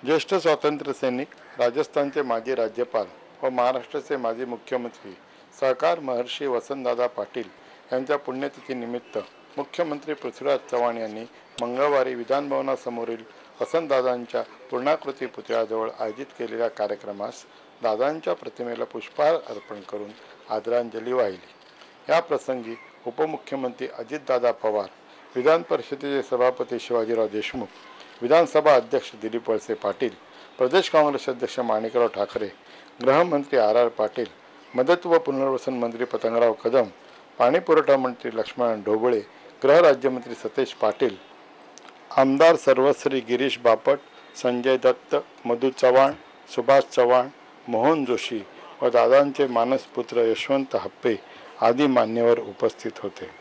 ज्येष्ठ स्वातंत्र्यसैनिक, राजस्थानचे माजी राज्यपाल व महाराष्ट्राचे माजी मुख्यमंत्री सहकार महर्षी वसंतदादा पाटील यांच्या पुण्यतिथीनिमित्त मुख्यमंत्री पृथ्वीराज चव्हाण यांनी मंगळवारी विधानभवनासमोरील वसंतदादांच्या पूर्णाकृती पुतळ्याजवळ आयोजित केलेल्या कार्यक्रमास दादांच्या प्रतिमेला पुष्पहार अर्पण करून आदरांजली वाहिली। या प्रसंगी उपमुख्यमंत्री अजितदादा पवार, विधान परिषदेचे सभापती शिवाजीराव देशमुख, विधानसभा अध्यक्ष दिलीप वळसे पाटील, प्रदेश काँग्रेस अध्यक्ष माणिकराव ठाकरे, गृहमंत्री आर पाटील, मदत व पुनर्वसन मंत्री पतंगराव कदम, पाणी पुरवठा मंत्री लक्ष्मण ढोबळे, गृह राज्यमंत्री सतेज पाटील, आमदार सर्वश्री गिरीश बापट, संजय दत्त, मधु चव्हाण, सुभाष चव्हाण, मोहन जोशी व दादांचे मानसपुत्र यशवंत हप्पे आदी मान्यवर उपस्थित होते।